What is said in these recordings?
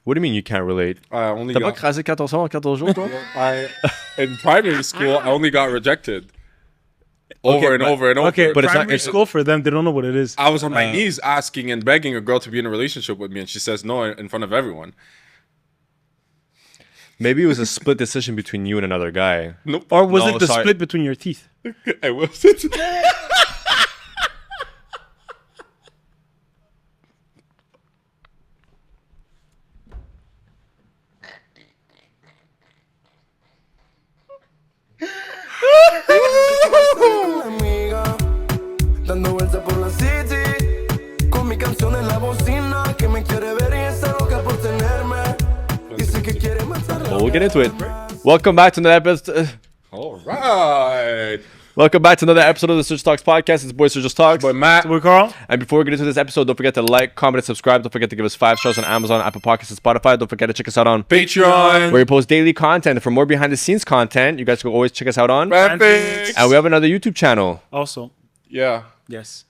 What do you mean you can't relate? I only T'as pas got... crasé 14 ans en 14 jours, toi? In primary school, I only got rejected. Over and over. Okay, But it's not- primary school for them, they don't know what it is. I was on my knees asking and begging a girl to be in a relationship with me, and she says no in front of everyone. Maybe it was a split decision between you and another guy. Nope. Or was No, it the sorry. split between your teeth? I wasn't. amiga, dando vueltas por la city, con mi canción en la bocina, que me quiere ver y está loca por tenerme. Dice que quiere matar la Well, we'll get into it. Welcome back to another episode. All right. Welcome back to another episode of the Search Talks podcast. It's Boys Search Just Talks. But Matt, Boy, Carl? And before we get into this episode, don't forget to like, comment, and subscribe. Don't forget to give us 5 stars on Amazon, Apple Podcasts, and Spotify. Don't forget to check us out on Patreon. where we post daily content. For more behind the scenes content, you guys can always check us out on. Fanfics. And we have another YouTube channel. Also, Yeah. yes.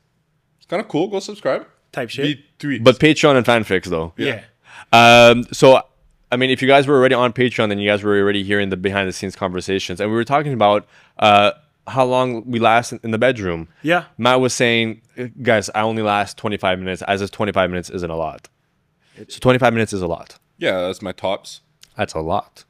It's kind of cool. Go subscribe. Type shit. B3. But Patreon and fanfics, though. Yeah. So, I mean, if you guys were already on Patreon, then you guys were already hearing the behind the scenes conversations. And we were talking about how long we last in the bedroom. Yeah. Matt was saying, guys, I only last 25 minutes, as if 25 minutes isn't a lot. So 25 minutes is a lot. Yeah, that's my tops. That's a lot.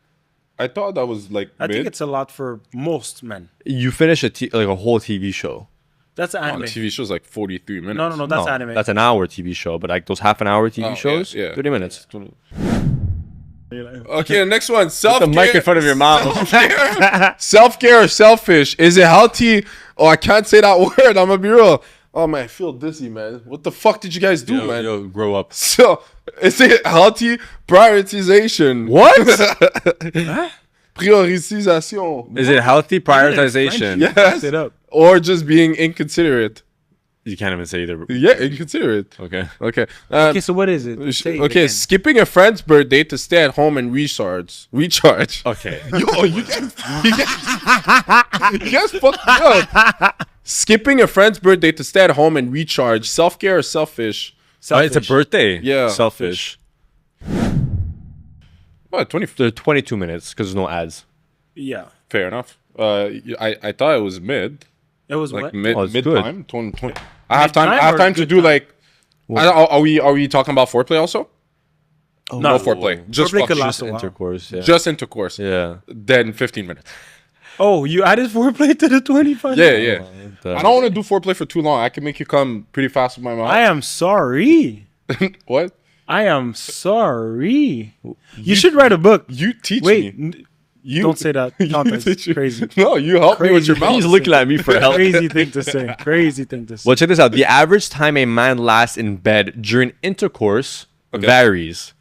I thought that was like I mid. think it's a lot for most men. You finish like a whole TV show. That's on anime. a TV show's like 43 minutes. No, that's No, anime. That's an hour TV show, but like those half an hour TV Oh, shows, yeah. 30 minutes. Okay, the next one. The mic in front of your mouth. Self-care or selfish? Is it healthy? Oh, I can't say that word. I'm gonna be real. Oh man, I feel dizzy, man. What the fuck did you guys do, man? Yo, grow up. So, is it healthy? Prioritization. What? Priorisation. Is it healthy prioritization? Yes. it up. Or just being inconsiderate. You can't even say either. Yeah, inconsiderate. Okay. Okay. Okay, so what is it? Say it Okay, again. skipping a friend's birthday to stay at home and recharge. Okay. Yo, you guys fucked me up. Skipping a friend's birthday to stay at home and recharge. Self-care or selfish? Oh, it's a birthday. Yeah. Selfish. What, 20? They're 22 minutes because there's no ads. Yeah. Fair enough. I thought it was mid. It was Like what? mid Oh, it's mid good. time. 20. I have time. I Mid-time have or time to good do time? like. Are we talking about foreplay also? No foreplay. Just Foreplay could fuck. last Just a while. intercourse. Yeah. Just intercourse. yeah. Then 15 minutes. Oh, you added foreplay to the 25? Yeah, yeah. The- I don't want to do foreplay for too long. I can make you come pretty fast with my mouth. I am sorry. What? I am sorry. You should write a book. You teach Wait, me. You don't say that. you Context. teach me. Crazy. No, you help me with your Crazy. He's mouth. looking at me for help. Crazy thing to say. Crazy thing to say. Well, check this out. The average time a man lasts in bed during intercourse varies,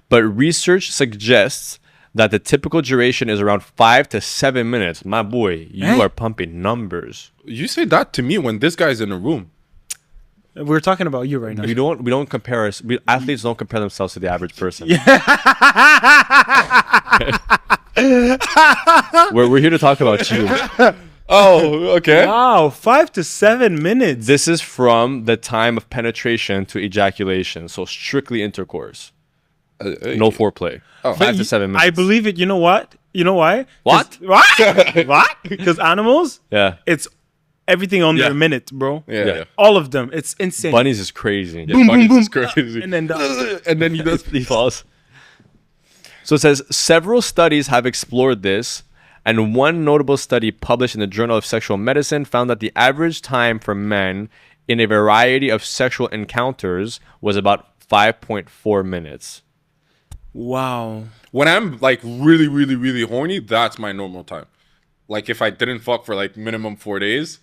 but research suggests that the typical duration is around 5 to 7 minutes. My boy, you are pumping numbers. You say that to me when this guy's in a room. We're talking about you right now. We don't compare us. Athletes don't compare themselves to the average person. we're here to talk about you. Oh, okay. Wow, 5 to 7 minutes. This is from the time of penetration to ejaculation, so strictly intercourse, no foreplay. 5 to 7 minutes. I believe it. You know what? You know why? What? What? What? Because animals, Yeah. it's everything under Yeah. a minute, bro. Yeah. All of them. It's insane. Bunnies is crazy. boom, boom, boom. It's crazy. And then the, And then he does. He falls. So it says several studies have explored this, and one notable study published in the Journal of Sexual Medicine found that the average time for men in a variety of sexual encounters was about 5.4 minutes. wow. When I'm like really, really, really horny, that's my normal time. Like if I didn't fuck for like minimum 4 days,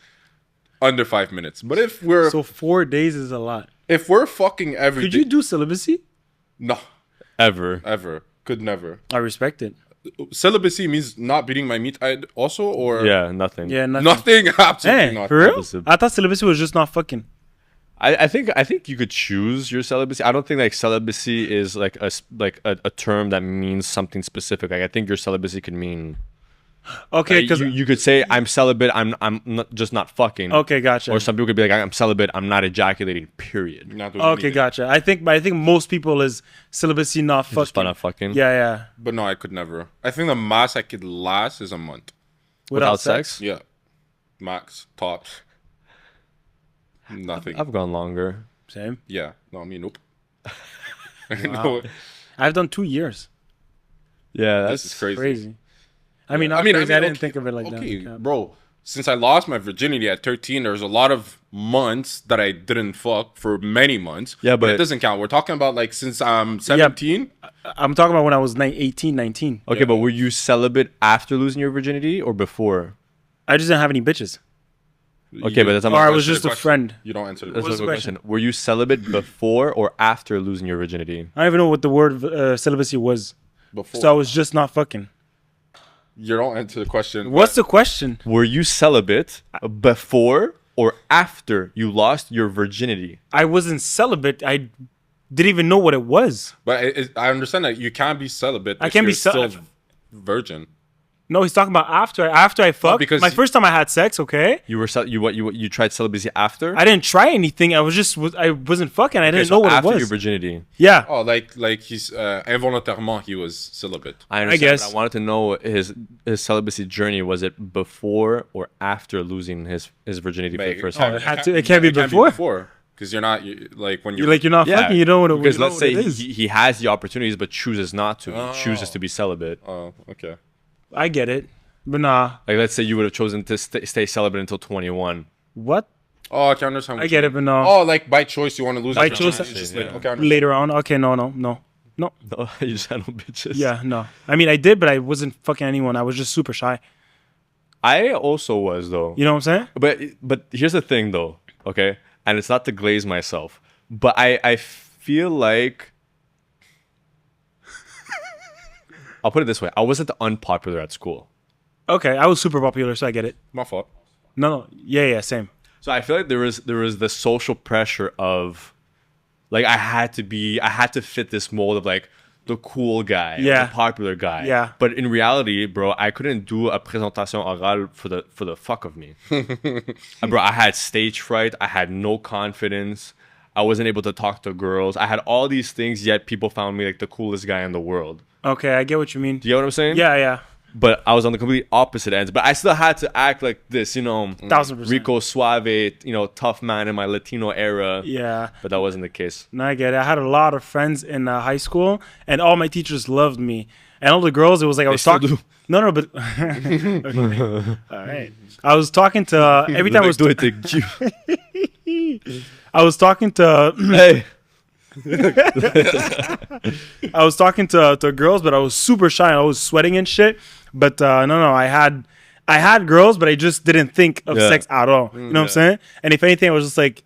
under 5 minutes. But if we're So 4 days is a lot. fucking every Could day- you do celibacy? No, Ever. could never. I respect it. Celibacy means not beating my meat also, or Yeah, nothing. Yeah, nothing. nothing. Absolutely Hey, not. for real? Celibacy. I thought celibacy was just not fucking. I think you could choose your celibacy. I don't think like celibacy is like a term that means something specific. Like I think your celibacy could mean Okay, because you could say I'm celibate. I'm not, just not fucking. okay, gotcha. Or some people could be like I'm celibate. I'm not ejaculating. Period. You're not doing Okay, anything. gotcha. I think most people is celibacy, not Just fucking. not fucking. Yeah. But no, I could never. I think the max I could last is a month. Without sex. Yeah. Max. Tops. Nothing. I've gone longer. Same. Yeah. No, me, nope. No, I've done 2 years. Yeah, this that's is crazy. Crazy. I mean, I didn't okay, think of it like okay, that. bro. Since I lost my virginity at 13, there's a lot of months that I didn't fuck for many months. Yeah, but it doesn't count. We're talking about like since I'm 17. I'm talking about when I was 18, 19. okay. Yeah. But were you celibate after losing your virginity or before? I just didn't have any bitches. Okay, but that's not Or my I was question. just a friend. You don't answer the That's question. not my the question. Were you celibate before or after losing your virginity? I don't even know what the word celibacy was. Before. So I was just not fucking. You don't answer the question. What's the question? Were you celibate before or after you lost your virginity? I wasn't celibate. I didn't even know what it was. But I understand that you can't be celibate. I if can't be you're still celibate. virgin. No, he's talking about after I fucked. because my he- first time I had sex, okay? You were you tried celibacy after? I didn't try anything. I wasn't fucking. I didn't know what it after was. your virginity. Yeah. Oh, like he's involontairement he was celibate. I understand. guess. But I wanted to know his celibacy journey. Was it before or after losing his virginity for the first time? It can't be before. Because you're not like when you're You're not Yeah, fucking. You don't know what because you know let's what say it is. he has the opportunities but chooses not to. He chooses to be celibate. Oh, okay. I get it, but nah. Like let's say you would have chosen to stay celibate until 21. What? Oh, I can understand. I get it, but no. Oh, like by choice you want to lose. By your choice, virginity. Just like, yeah. okay, I understand. Later on. Okay, no. No, you just had no bitches. Yeah, no. I mean, I did, but I wasn't fucking anyone. I was just super shy. I also was though. You know what I'm saying? But here's the thing though, okay? And it's not to glaze myself, but I feel like I'll put it this way: I wasn't unpopular at school. Okay, I was super popular, so I get it. My fault. No. Yeah, same. So I feel like there was the social pressure of like I had to fit this mold of like the cool guy, or Yeah. the popular guy. Yeah. But in reality, bro, I couldn't do a présentation orale for the fuck of me. Bro, I had stage fright. I had no confidence. I wasn't able to talk to girls. I had all these things, yet people found me like the coolest guy in the world. Okay, I get what you mean. Do you get what I'm saying? Yeah. But I was on the complete opposite ends. But I still had to act like this, 1000%. Rico Suave, tough man in my Latino era. Yeah. But that wasn't the case. No, I get it. I had a lot of friends in high school, and all my teachers loved me. And all the girls, it was like I was still talking. do. No, but okay. All right. I was talking to every time I was do it to you. I was talking to Hey. I was talking to girls, but I was super shy. I was sweating and shit. But no, I had girls, but I just didn't think of Yeah. sex at all. You know what I'm saying? And if anything, I was just like,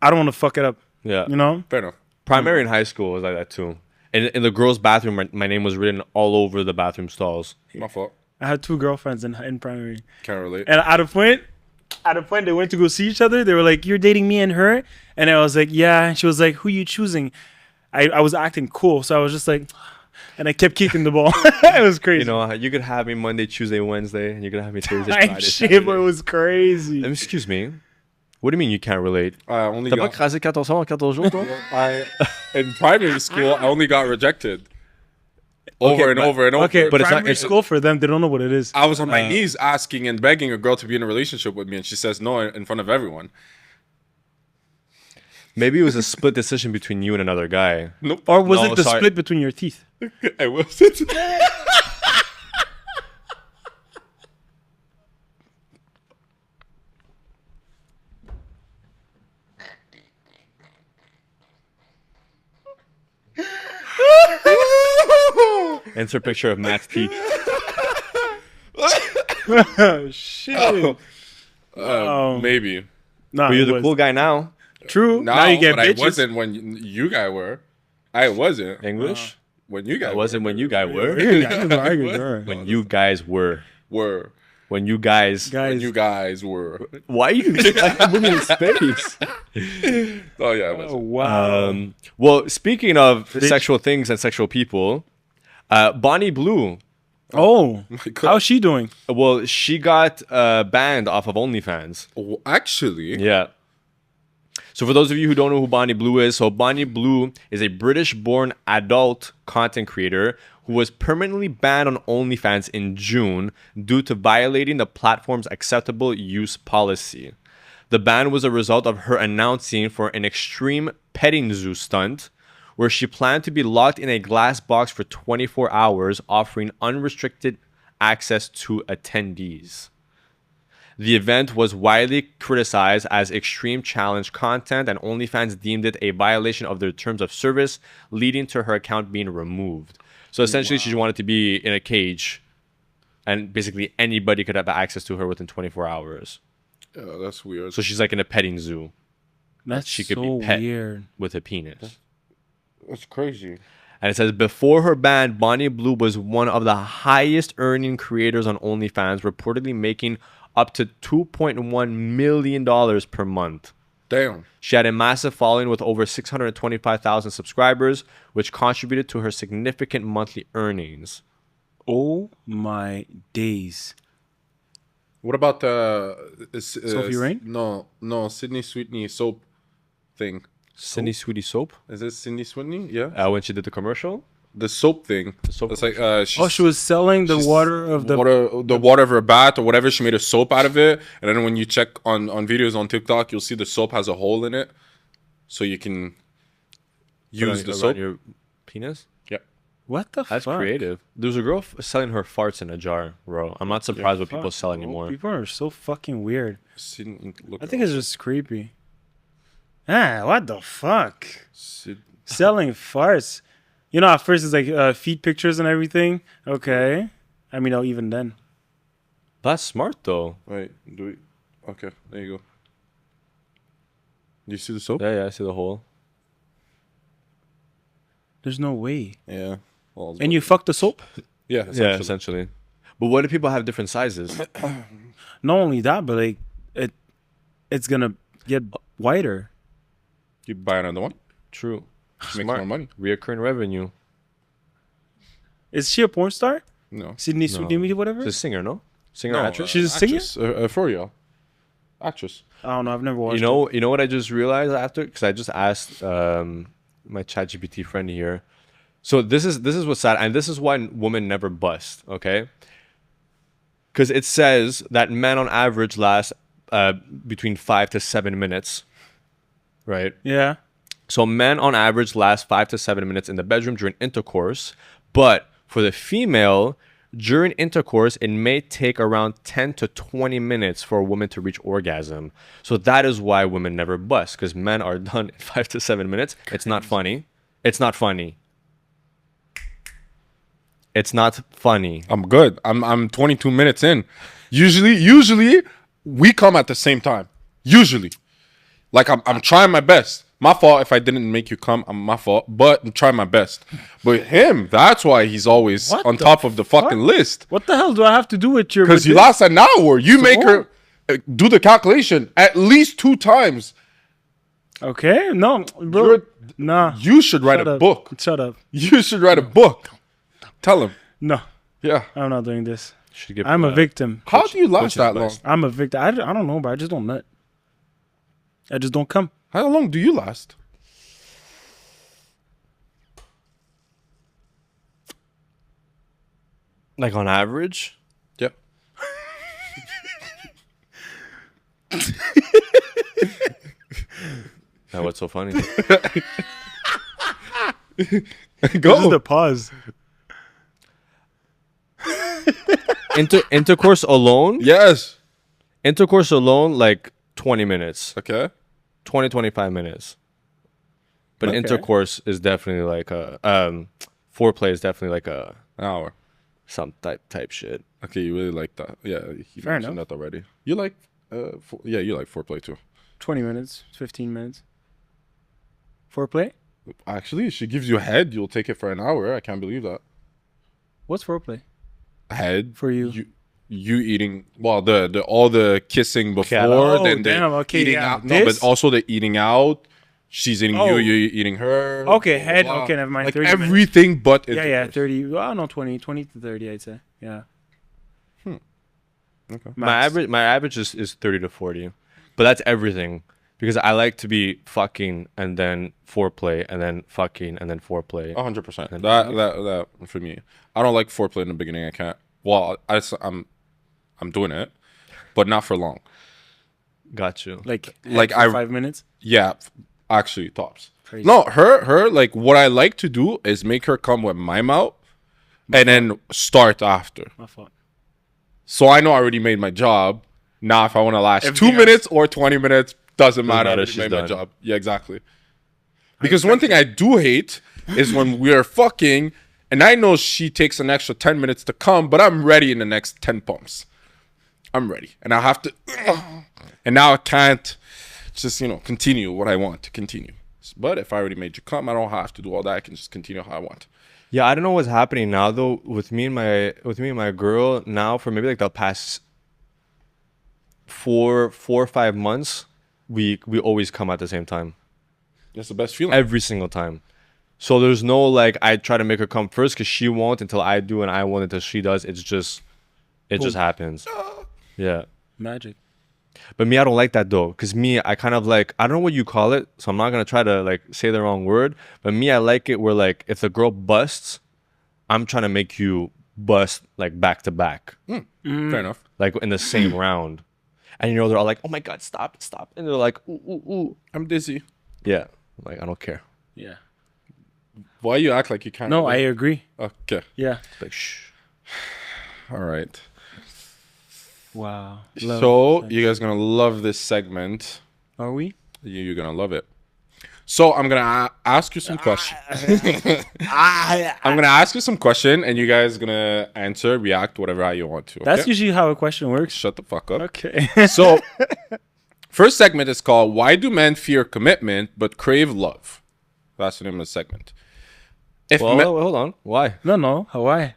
I don't want to fuck it up. Yeah. You know? Fair enough. Primary in high school was like that too. In the girls' bathroom, my name was written all over the bathroom stalls. My fault. I had 2 girlfriends in primary, Can't relate. and at a point, they went to go see each other. They were like, "You're dating me and her," and I was like, "Yeah." And she was like, "Who you choosing?" I was acting cool, so I was just like, and I kept kicking the ball. It was crazy. You could have me Monday, Tuesday, Wednesday, and you could have me Thursday, I Friday, shit, Saturday. but it was crazy. Excuse me. What do you mean you can't relate? I only T'as pas got, crasé 14 ans en 14 jours, toi? in primary school, I only got rejected. Over and over and over. Okay, But it's not- primary it's- school for them. They don't know what it is. I was on my knees asking and begging a girl to be in a relationship with me, and she says no in front of everyone. Maybe it was a split decision between you and another guy. Nope. Or was No, it the sorry. split between your teeth? I wasn't. Insert picture of Matt's teeth. Shit. Maybe. Nah, But you're it the was. cool guy now. True. No, now you get but bitches. I wasn't when you guys were. I wasn't. English? When you guys I wasn't when you guys were. When you guys were. were. When you guys. Guys, When you guys were. Why are you moving in space? Oh yeah, I was. oh, wow. Well, speaking of sexual things and sexual people, Bonnie Blue Oh, My God. how's she doing? Well, she got banned off of OnlyFans. Oh, actually, Yeah. So for those of you who don't know who Bonnie Blue is, so Bonnie Blue is a British-born adult content creator who was permanently banned on OnlyFans in June due to violating the platform's acceptable use policy. The ban was a result of her announcing for an extreme petting zoo stunt where she planned to be locked in a glass box for 24 hours, offering unrestricted access to attendees. The event was widely criticized as extreme challenge content, and OnlyFans deemed it a violation of their terms of service, leading to her account being removed. So essentially, she wanted to be in a cage, and basically anybody could have access to her within 24 hours. yeah, that's weird. So she's like in a petting zoo That's she could so be pet weird. with a penis. That's crazy. And it says, before her ban, Bonnie Blue was one of the highest earning creators on OnlyFans, reportedly making up to $2.1 million per month. Damn. She had a massive following with over 625,000 subscribers, which contributed to her significant monthly earnings. Oh my days. What about the Sophie Rain? No, Sydney Sweetney soap thing. Cindy Sweetie Soap, Is it Sydney Sweetney? Yeah. when she did the commercial. The soap thing. soap It's like Oh, she was selling the water of the. water of her bath or whatever. She made a soap out of it, and then when you check on videos on TikTok, you'll see the soap has a hole in it, so you can use the soap. Your penis. Yeah. What the That's fuck? creative. There's a girl selling her farts in a jar, bro. I'm not surprised what people sell anymore. People are so fucking weird. Look I think it's just creepy. Ah, what the fuck? Sid- Selling farts. You know, at first it's like feet pictures and everything. Okay. I mean, oh, even then. That's smart though. Wait, do we? Okay, there you go. Do you see the soap? Yeah, I see the hole. There's no way. Yeah. Well, And you fuck the soap? yeah, Yeah, essentially. essentially. But what if people have different sizes? Not only that, but like it's gonna get wider. You buy another one. True. Make more money. Reoccurring revenue. Is she a porn star? No. Sydney Sweetney, whatever? She's a singer, no? Singer, No, actress. She's a singer? actress, for real. Actress. I don't know. I've never watched. You know what I just realized after? Because I just asked my ChatGPT friend here. So this is what's sad, and this is why women never bust. Okay. Because it says that men on average last between 5 to 7 minutes, right? Yeah. So men on average last 5 to 7 minutes in the bedroom during intercourse, but for the female, during intercourse, it may take around 10 to 20 minutes for a woman to reach orgasm. So that is why women never bust, because men are done in 5 to 7 minutes. It's not funny. It's not funny. It's not funny. I'm good. I'm 22 minutes in. Usually we come at the same time. Usually. Like I'm trying my best. My fault if I didn't make you come. My fault. But I'm trying my best. But him, that's why he's always What on the top of the fucking list. What the hell do I have to do with your? Because with you this? lost an hour. You make her do the calculation at least 2 times. Okay. No, bro. You're- Nah. You should write Shut a up. book. Shut up. You should write a book. Tell him. No, Yeah. I'm not doing this. Should give, I'm a victim. How do you last that long? advice. I'm a victim. I don't know, but I just don't nut. I just don't come. How long do you last? Like on average? Yeah. Now what's so funny? This Go. is the pause. Intercourse alone? Yes. Intercourse alone, like 20 minutes. Okay. 20, 25 minutes. But Okay. intercourse is definitely like a foreplay is definitely like a An hour. some type shit. Okay, you really like that. Yeah, you Fair mentioned enough. that already. You like, you like foreplay too. 20 minutes, 15 minutes. Foreplay? Actually, if she gives you a head, you'll take it for an hour. I can't believe that. What's foreplay? Head For you. You eating all the kissing before, Oh, then the damn, okay, eating yeah. out. No, but This? also the eating out. She's eating Oh. you, you're eating her. Okay, blah, blah, head. blah. Okay, never mind. Like 30 minutes. everything but Yeah, intercourse. 30. Well, no, 20 to 30, I'd say. Yeah. Okay. My average is 30 to 40, but that's everything because I like to be fucking and then foreplay and then fucking and then foreplay. 100%. That for me. I don't like foreplay in the beginning. I can't. Well, I'm doing it, but not for long. Got you. Like Like, head for 5 minutes. Yeah, actually tops. Crazy. No, her like what I like to do is make her come with my mouth and then start after. My fault. So I know I already made my job. Now if I want to last Everything 2 minutes or 20 minutes, doesn't matter. I matter, already she's made my done. job. Yeah, exactly. Because one thing I do hate is when we're fucking and I know she takes an extra 10 minutes to come, but I'm ready in the next 10 pumps. I'm ready. And I have to and now I can't just, continue what I want to continue. But if I already made you come, I don't have to do all that. I can just continue how I want. Yeah, I don't know what's happening now though with me and my girl now for maybe like the past 4 or 5 months, we always come at the same time. That's the best feeling. Every single time. So there's no like I try to make her come first because she won't until I do and I won't until she does. It just happens. Yeah. Magic. But me, I don't like that though. Because me, I kind of like, I don't know what you call it. So I'm not going to try to like say the wrong word. But me, I like it where like if the girl busts, I'm trying to make you bust like back to back. Fair enough. Like in the same round. And they're all like, oh my God, stop. And they're like, ooh, ooh, ooh. I'm dizzy. Yeah. Like, I don't care. Yeah. Why you act like you can't? No, I agree. Okay. Yeah. Like, shh. All right. Wow. So you guys gonna love this segment. Are we? You're gonna love it. So I'm gonna ask you some questions. I'm gonna ask you some question, and you guys gonna answer, react, whatever how you want to. Okay? That's usually how a question works. Shut the fuck up. Okay. So, first segment is called "Why Do Men Fear Commitment but Crave Love?" That's the name of the segment. If Well, men, hold on. Why? No. Hawaii.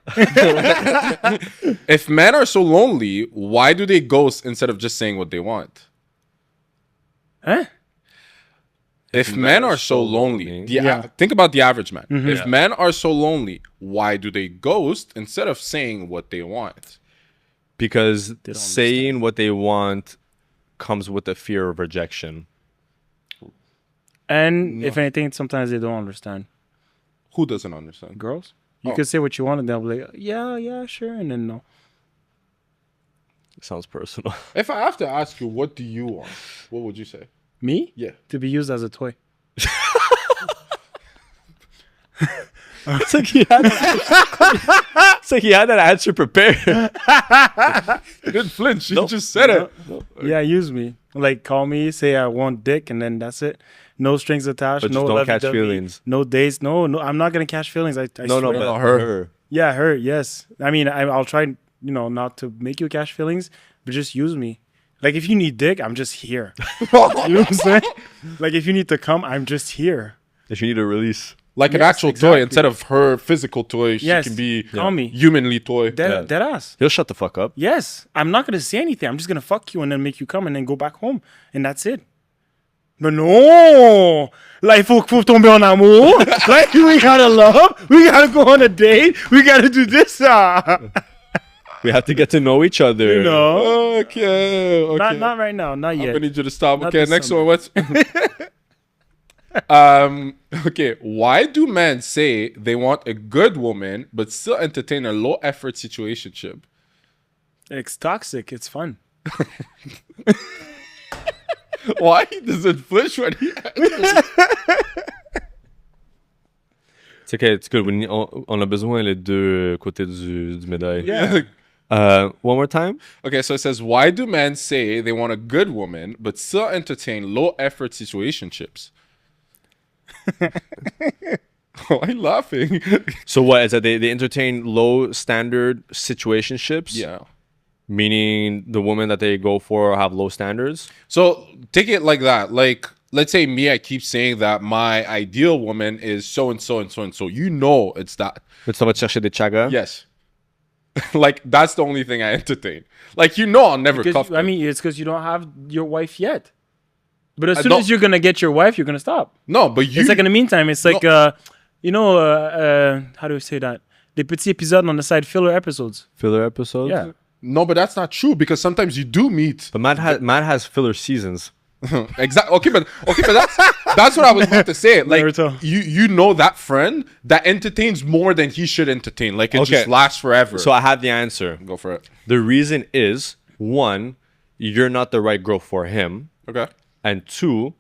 if men are so lonely, why do they ghost instead of just saying what they want? Huh? If men are so lonely, Yeah. think about the average man. If men are so lonely, why do they ghost instead of saying what they want? Because saying what they want comes with the fear of rejection. And if anything, sometimes they don't understand. Who doesn't understand? Girls, you Oh. could say what you want, and they'll be like, yeah, sure, and then no. Sounds personal. If I have to ask you, what do you want? What would you say? Me? Yeah. To be used as a toy. It's like he had that answer prepared. You didn't flinch. You just said it. Yeah, use me. Like, call me, say I want dick, and then that's it. No strings attached. But no just don't catch lovey-dovey, feelings. No dates. No. I'm not gonna catch feelings. I No, swear. but her. her. Yeah, her. Yes. I mean, I'll try. Not to make you catch feelings, but just use me. Like, if you need dick, I'm just here. You know what I'm saying? Like, if you need to come, I'm just here. If you need a release. Like an Yes, actual exactly. toy instead of her physical toy. She Yes. can be Call me. humanly toy. Dead ass. He'll shut the fuck up. Yes. I'm not gonna say anything. I'm just gonna fuck you and then make you come and then go back home, and that's it. But no, là il faut tomber en amour. Like, we gotta love. We gotta go on a date. We gotta do this. We have to get to know each other. No, Okay. not right now. Not I'm yet. gonna need you to stop. Not Okay, this next summer. one. What's okay, why do men say they want a good woman but still entertain a low effort situationship? It's toxic. It's fun. Why does it flinch when he It's okay, it's good. On a besoin les deux côtés du médaille. Yeah. One more time. Okay, so it says, why do men say they want a good woman but still entertain low effort situationships? Why are you laughing? So what is that? They entertain low standard situationships. Yeah. Meaning the women that they go for have low standards. So take it like that. Like, let's say me, I keep saying that my ideal woman is so and so and so and so. You know it's that. Mais tu vas te chercher des chagas. Yes. Like, that's the only thing I entertain. Like, I'll never cuff I them. mean, it's because you don't have your wife yet. But as I soon don't- as you're gonna get your wife, you're gonna stop. No, but you. It's like in the meantime, it's like you know, how do we say that? Des petits épisodes on the side, filler episodes. Filler episodes. Yeah. No, but that's not true because sometimes you do meet. But Matt has filler seasons. Exactly. Okay, but that's what I was about to say. Like Naruto. you know that friend that entertains more than he should entertain. Like it Okay. just lasts forever. So I have the answer. go for it. The reason is, one, you're not the right girl for him. Okay. And two,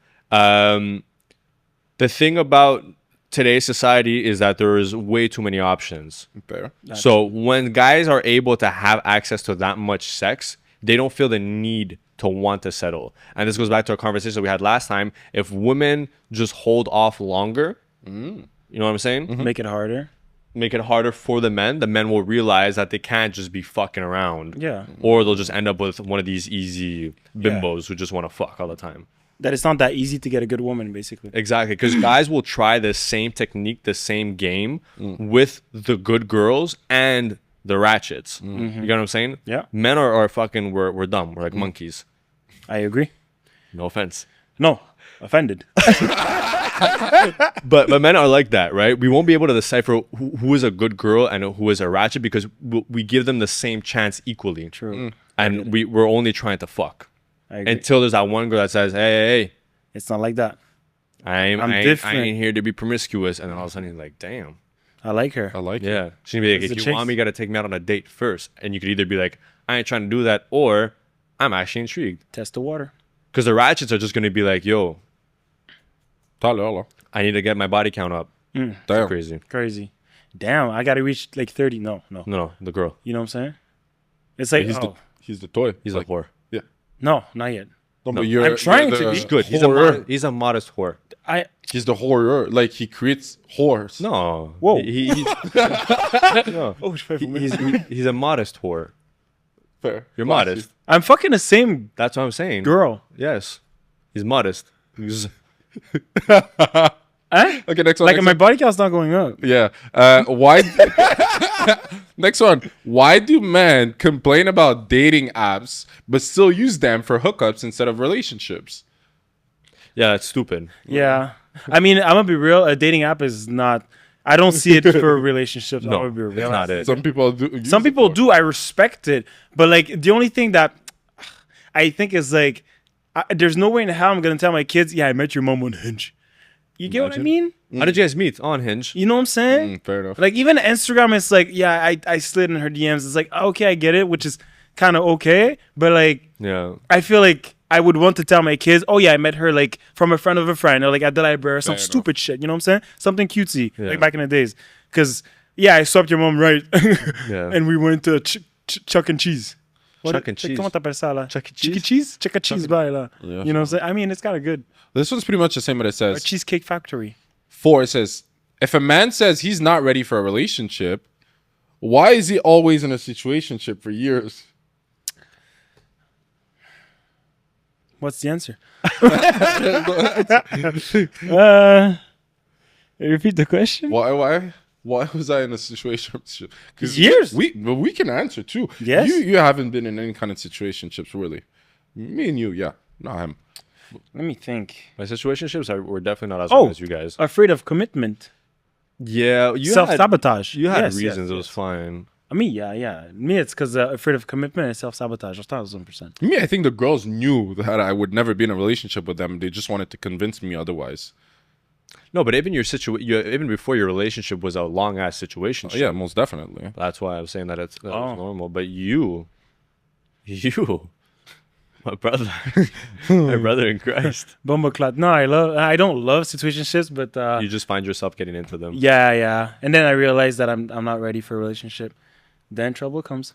the thing about today's society is that there is way too many options. Fair. So when guys are able to have access to that much sex, they don't feel the need to want to settle. And this goes back to a conversation we had last time. If women just hold off longer, you know what I'm saying? Make it harder. Make it harder for the men will realize that they can't just be fucking around. Yeah. Or they'll just end up with one of these easy bimbos who just want to fuck all the time. That it's not that easy to get a good woman, basically. Exactly, because guys will try the same technique, the same game with the good girls and the ratchets. You get what I'm saying? Yeah. Men are fucking, we're dumb. We're like monkeys. I agree. No offense. No, offended. But men are like that, right? We won't be able to decipher who is a good girl and who is a ratchet because we give them the same chance equally. True. And we're only trying to fuck. I agree. Until there's that one girl that says, hey, It's not like that. I different. ain't here to be promiscuous. And then all of a sudden you're like, damn. I like her. I like it. Yeah. She's gonna be like, It's if the you want chicks. me, you gotta take me out on a date first. And you could either be like, I ain't trying to do that, or I'm actually intrigued. Test the water. Because the ratchets are just gonna be like, yo, Hello. I need to get my body count up. Damn. Crazy. Crazy. Damn, I gotta reach like 30. No. No, the girl. You know what I'm saying? It's like, He's the toy. He's like, whore. Yeah. no, not yet. No, but you're. I'm trying you're to the be. He's good. Horror. He's a modest whore. He's the horror. Like he creates whores. No. Whoa. No. Oh, He's a modest whore. Fair. You're modest. I'm fucking the same That's what I'm saying. girl. Yes. He's modest. He's- Eh? Okay, next one. Like next my one. body count's not going up. Yeah. Why? Next one. Why do men complain about dating apps but still use them for hookups instead of relationships? yeah, that's stupid. Yeah. I mean, I'm gonna be real. A dating app is not. I don't see it for relationships. I'm No, gonna be real. it's not it. Some people do. use Some it people for- do. I respect it, but like the only thing that I think is like, there's no way in hell I'm gonna tell my kids, yeah, I met your mom on Hinge. You get what I Imagine. mean? How did you guys meet? On Hinge. You know what I'm saying? Fair enough. Like even Instagram, it's like, yeah, I slid in her DMs. It's like, okay, I get it, which is kind of okay, but like Yeah. I feel like I would want to tell my kids, oh yeah, I met her like from a friend of a friend, or like at the library, or some Fair enough. stupid shit. You know what I'm saying? Something cutesy, Yeah. like back in the days. Because yeah, I swapped your mom right, Yeah. and we went to Chuck and Cheese. Chuck and Cheese. Comment t'appelles ça là? Chuck E. Chuck E. Cheese? Cheese? Chuck E. Cheese, bye là. Yeah. You know what I'm saying? I mean, it's kind of good. This one's pretty much the same, but it A says Cheesecake Factory. 4. It says, if a man says he's not ready for a relationship, why is he always in a situationship for years? What's the answer? Repeat the question. Why was I in a situationship? Because Years. we can answer too. Yes. You haven't been in any kind of situationships really. Me and you, yeah. Not him. Let me think. My situationships were definitely not as Oh. long as you guys. Afraid of commitment. Yeah. You Self-sabotage. You had Yes, reasons. yes, It was yes. fine. Me, yeah. Me, it's because afraid of commitment and self-sabotage. 1,000%. Me, I think the girls knew that I would never be in a relationship with them. They just wanted to convince me otherwise. No, but even even before your relationship was a long ass situation. Yeah, most definitely. That's why I was saying that that Oh. was normal. But you, my brother, my brother in Christ, Bumbleclad. No, I don't love situationships, but you just find yourself getting into them. yeah. And then I realized that I'm not ready for a relationship. Then trouble comes.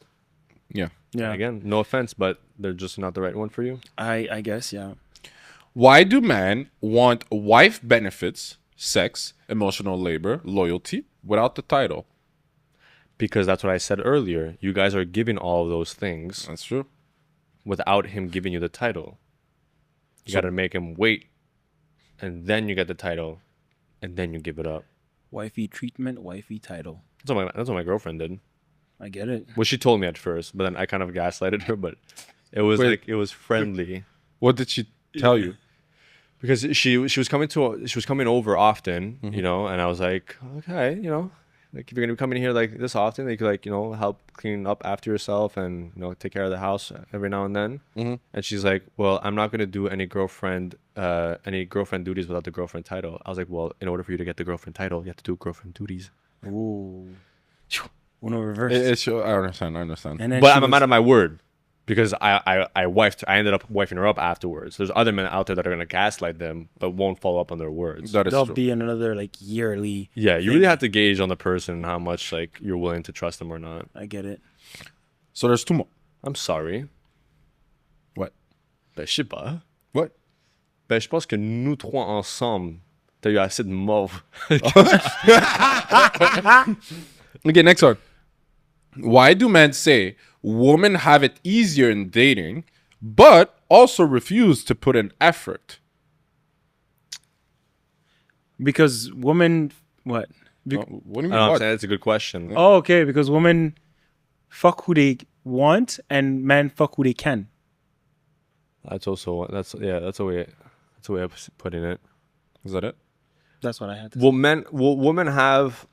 Yeah. Yeah. Again, no offense, but they're just not the right one for you. I guess, yeah. Why do men want wife benefits, sex, emotional labor, loyalty without the title? Because that's what I said earlier. You guys are giving all of those things That's true. without him giving you the title. You got to make him wait, and then you get the title, and then you give it up. Wifey treatment, wifey title. That's what my girlfriend did. I get it. Well, she told me at first, but then I kind of gaslighted her. But it was Wait. like it was friendly. What did she tell you? because she was coming over often, you know, and I was like, okay, you know, like if you're gonna be coming here like this often, you could like, you know, help clean up after yourself and, you know, take care of the house every now and then. And she's like, well, I'm not gonna do any girlfriend duties without the girlfriend title. I was like, well, in order for you to get the girlfriend title, you have to do girlfriend duties. Ooh. Uno reverse. I understand. And then But she I'm a was- man of my word. Because I ended up wifing her up afterwards. There's other men out there that are gonna gaslight them, but won't follow up on their words. That is There'll true. be another like yearly. Yeah, you thing. really have to gauge on the person and how much like you're willing to trust them or not. I get it. So there's 2 more. I'm sorry. What? Ben, je sais pas. What? Ben, je pense que nous trois ensemble, t'as eu assez de mauve. Okay, next one. Why do men say women have it easier in dating, but also refuse to put in effort? Because women, what? What do you mean? I don't know, I'm what? saying that's a good question. Oh, okay. Because women fuck who they want, and men fuck who they can. That's a way of putting it. Is that it? That's what I had to say. Women have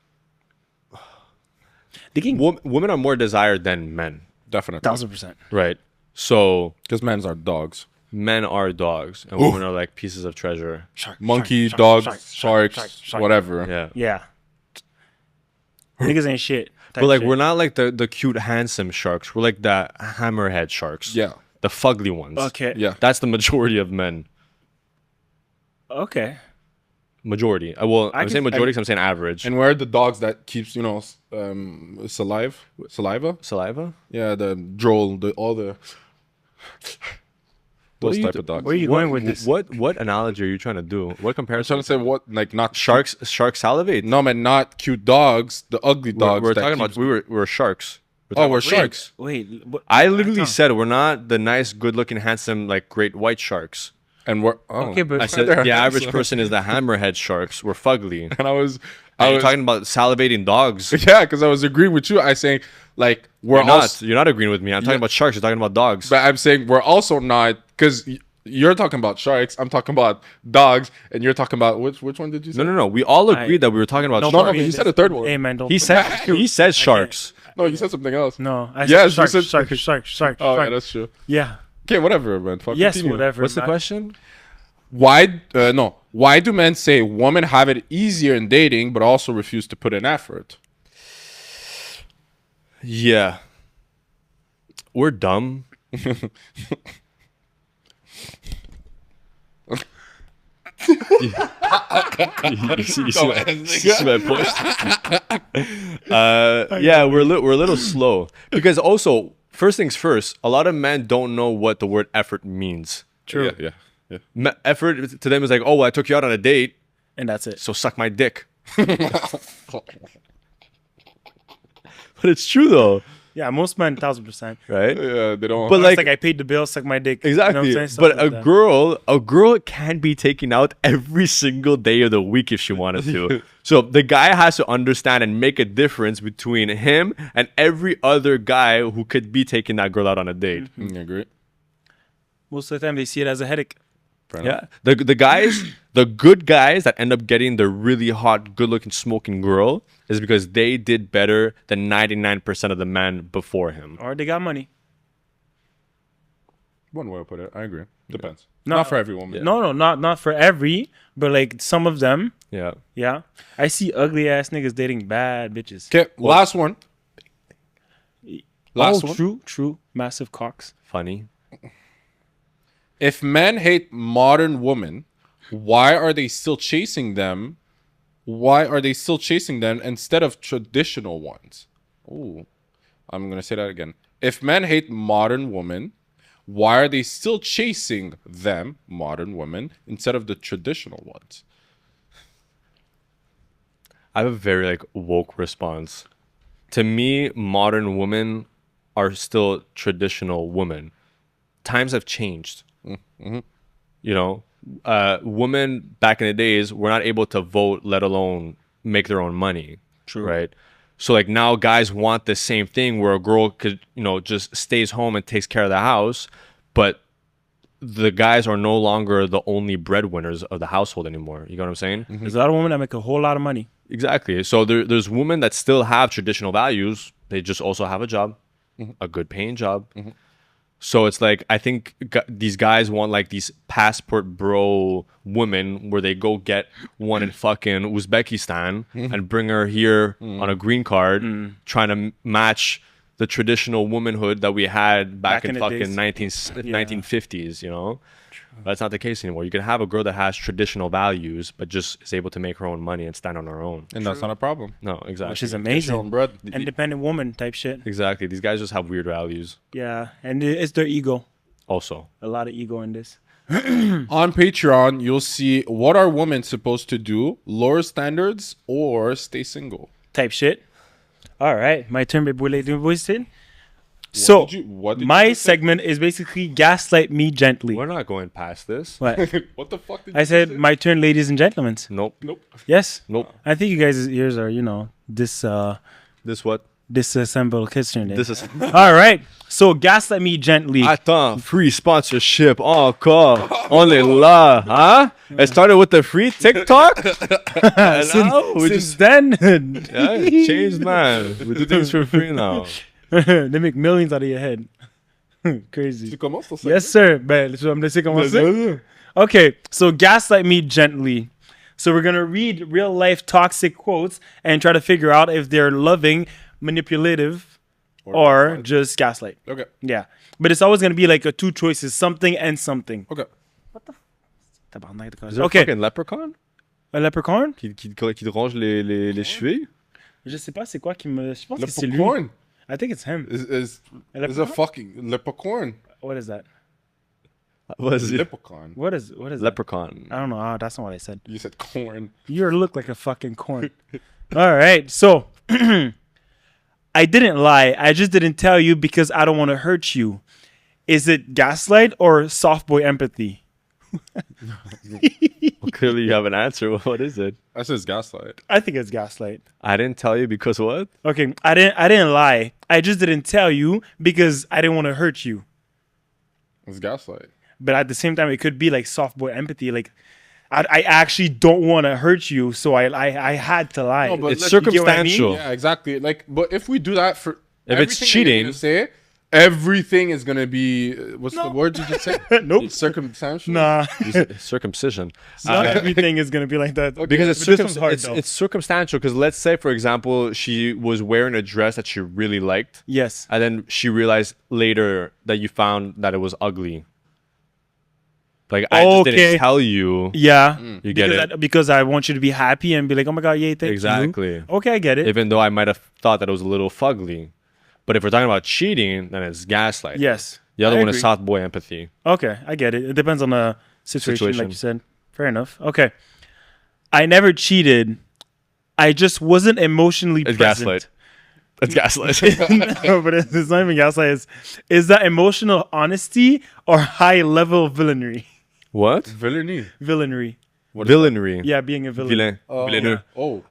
They can women are more desired than men, Definitely. 1000%. right? So Because men's are dogs. men are dogs and women are like pieces of treasure. Shark, Monkey, shark, dogs, shark, sharks, shark, shark. whatever. Yeah. Yeah. Niggas ain't shit. But like we're not like the cute handsome sharks. We're like the hammerhead sharks. Yeah. The fugly ones. Okay. Yeah. That's the majority of men. Okay. Majority. Well, I'm can- saying majority because I'm saying average. And where are the dogs that keeps, saliva? Saliva? Yeah, the drool, all the What those are you type do- of dogs. Where are you going with this? What analogy are you trying to do? What I'm comparison? trying to say what, like not Sharks salivate. No, man, not cute dogs. The ugly dogs. we're that talking about keeps- we're sharks. Oh, we're sharks. Wait. What? I literally said we're not the nice, good-looking, handsome, like great white sharks. And we're Okay, but I said They're the average handsome. person is the hammerhead sharks. We're fugly. and I was Talking about salivating dogs. yeah, because I was agreeing with you. I saying like we're You're not agreeing with me. I'm talking about sharks. You're talking about dogs. but I'm saying we're also not because you're talking about sharks. I'm talking about dogs, and you're talking about which one did you say? No. We all agreed that we were talking about No, no, sharks. but you said a third one. Hey, man, don't. He said sharks. No, you said something else. No. I Yes, said you shark, said- shark. Oh, yeah, that's true. Yeah. Okay, whatever, man. Fuck, Yes, continue. whatever. What's the man. question? Why? No. Why do men say women have it easier in dating, but also refuse to put in effort? Yeah. We're dumb. You see my point? Yeah, we're a little slow because also first things first. A lot of men don't know what the word effort means. True. Yeah. Effort to them is like, oh, well, I took you out on a date, And that's it. so suck my dick. But it's true though, Yeah, most men, 1000%. right? Yeah, they don't. But It's like like I paid the bill, suck my dick. You know what I'm exactly. saying? Stuff But like a that. girl can be taken out every single day of the week if she wanted to. So the guy has to understand and make a difference between him and every other guy who could be taking that girl out on a date. I agree. Most of the time, they see it as a headache. Fair Yeah. The guys, the good guys that end up getting the really hot, good looking, smoking girl is because they did better than 99% of the men before him. Or they got money. One way to put it. I agree. Depends. No. Not for every woman. No, not for every, but like some of them. Yeah. Yeah. I see ugly ass niggas dating bad bitches. Okay, last one. Last one. True. Massive cocks. Funny. If men hate modern women, why are they still chasing them? Why are they still chasing them instead of traditional ones? Oh, I'm going to say that again. If men hate modern women, why are they still chasing them, modern women, instead of the traditional ones? I have a very like woke response. To me, modern women are still traditional women. Times have changed. You know, women back in the days were not able to vote, let alone make their own money. True. Right. So like now guys want the same thing where a girl could, just stays home and takes care of the house, but the guys are no longer the only breadwinners of the household anymore. You know what I'm saying? There's a lot of women that make a whole lot of money. Exactly. So there's women that still have traditional values. They just also have a job, a good paying job. So it's like, I think these guys want like these passport bro women where they go get one in fucking Uzbekistan and bring her here on a green card, trying to match the traditional womanhood that we had back in the fucking days. 1950s, you know? But that's not the case anymore. You can have a girl that has traditional values, but just is able to make her own money and stand on her own. And that's not a problem. No, exactly. Which is Get your amazing. own bread. Independent woman type shit. Exactly. These guys just have weird values. Yeah, and it's their ego. Also, A lot of ego in this. On Patreon, you'll see what are women supposed to do, lower standards, or stay single. Type shit. All right, my turn, baby. So, what did my you just say? segment is basically gaslight me gently. we're not going past this. What? What the fuck did I you said, say? my turn, ladies and gentlemen. Nope. Nope. Yes? Nope. I think you guys' ears are, This what? disassembled kitchen. This is. All right. So, gaslight me gently. Attends, free sponsorship encore. On est là, huh? It started with the free TikTok. And now we Since just then, changed, man. We do things for free now. they make millions out of your head. Crazy. Tu commences ton Yes, sir. Ben, tu vas me laisser commencer? Okay, so gaslight me gently. So we're going to read real life toxic quotes and try to figure out if they're loving, manipulative, or just gaslight. Okay. Yeah. But it's always going to be like a two choices, something and something. Okay. Is there a Okay. fucking leprechaun Un leprechaun? qui te ronge les chevilles? Je sais pas c'est quoi qui me... Je pense que c'est lui. Leprechaun I think it's him. is a leprechaun? fucking leprechaun. What is that? What is it? Leprechaun. What is that? Leprechaun. I don't know. Oh, that's not what I said. You said corn. You look like a fucking corn. All right. So, I didn't lie. I just didn't tell you because I don't want to hurt you. Is it gaslight or soft boy empathy? Well, clearly you have an answer. What is it? That says gaslight. I think it's gaslight. I didn't tell you because what? Okay. I didn't lie. I just didn't tell you because I didn't want to hurt you. It's gaslight. But at the same time, it could be like soft boy empathy. Like, I actually don't want to hurt you, so I had to lie. No, but It's let's- you get what I mean? circumstantial. Yeah, exactly. Like, but if we do that for If it's everything that you're cheating- gonna say, everything is gonna be what's the No. word you just said? Nope. Circumstantial. Nah. Circumcision. Not everything is going to be like that. Because it's, But this one's hard, though. it's circumstantial. Because let's say, for example, she was wearing a dress that she really liked, Yes. and then she realized later that you found that it was ugly. Like, I just Okay. didn't tell you. Yeah. You get because it. because I want you to be happy and be like, oh my God, yay, thank Exactly. you. Okay, I get it. Even though I might have thought that it was a little fugly. But if we're talking about cheating, then it's gaslight. Yes. The other I one is agree. soft boy empathy. Okay, I get it. It depends on the situation, Situation. like you said. Fair enough. Okay. I never cheated. I just wasn't emotionally It's present. gaslight. It's gaslight. No, but it's not even gaslight. Is that emotional honesty or high level villainy? What? Villainy. Villainy. Villainy. Yeah, being a villain. Villain. Villaineux. Oh.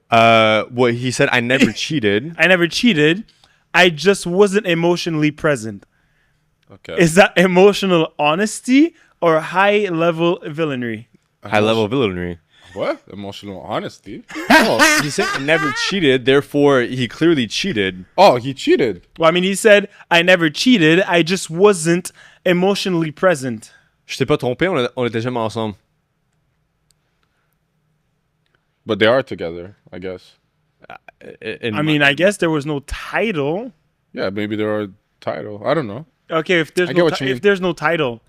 Well, he said, I never cheated. I never cheated. I just wasn't emotionally present. Okay. Is that emotional honesty or high level villainy? High level villainy. What? Emotional honesty. Oh, he said I never cheated, therefore he clearly cheated. Oh, he cheated. Well, I mean, he said, I never cheated. I just wasn't emotionally present. Je t'ai pas trompé, on était jamais ensemble. But they are together, I guess. I mean, I guess there was no title. Yeah, maybe there are title. I don't know. Okay, if there's I get no what you mean. if there's no title,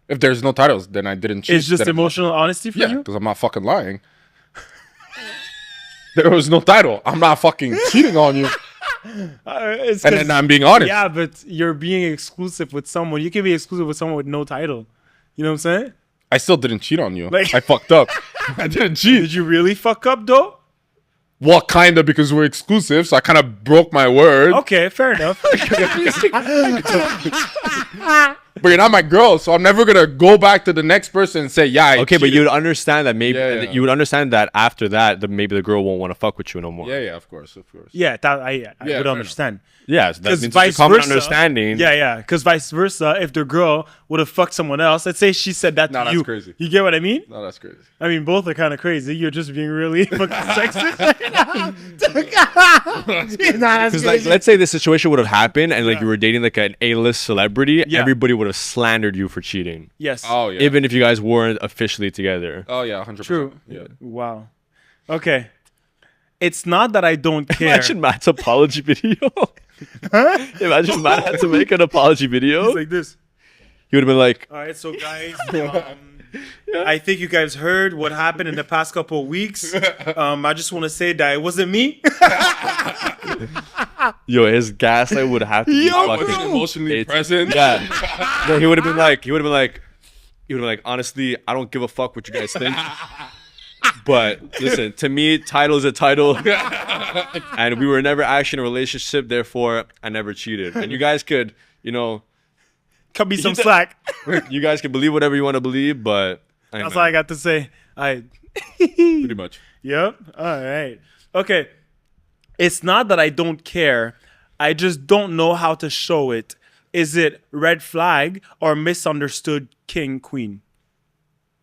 If there's no titles, then I didn't cheat. it's just Then- emotional honesty for Yeah, you. because I'm not fucking lying. There was no title. I'm not fucking cheating on you. It's And 'cause- then I'm being honest. yeah, but you're being exclusive with someone. You can be exclusive with someone with no title. You know what I'm saying? I still didn't cheat on you. Like- I fucked up. I didn't cheat. Did you really fuck up though? Well, kind of, because we're exclusive, so I kind of broke my word. Okay, fair enough. but you're not my girl, so I'm never gonna go back to the next person and say, yeah, I Okay, but cheated. you would understand that maybe Yeah, yeah. you would understand that after that, maybe the girl won't want to fuck with you no more. Yeah, of course. Yeah, that I Yeah, would fair understand. Yeah, so that 'Cause means it's a vice common versa- understanding. Yeah. Because vice versa, if the girl would have fucked someone else, let's say she said that Nah, to that's you. crazy. You get what I mean? No, that's crazy. I mean, both are kind of crazy. You're just being really fucking sexist right now. Nah, that's Because like, crazy. let's say this situation would have happened, and like you were dating like an A-list celebrity, Yeah. everybody would have slandered you for cheating, Yes. Oh yeah. even if you guys weren't officially together. Oh yeah, 100%. True. Yeah. Wow. Okay. It's not that I don't care. Imagine Matt's apology video. Imagine Matt had to make an apology video. It's like this. He would have been like, All right, so guys, I think you guys heard what happened in the past couple of weeks. I just want to say that it wasn't me. "Yo, his gaslight would have to be Yo, fucking bro. Emotionally It's- present. Yeah. No, he would have been like, honestly, I don't give a fuck what you guys think. But listen, to me, title is a title, and we were never actually in a relationship. Therefore, I never cheated. And you guys could, Cut me some slack. you guys can believe whatever you want to believe, but That's all I got to say. Pretty much. Yep. All right. Okay. It's not that I don't care. I just don't know how to show it. Is it red flag or misunderstood king, queen?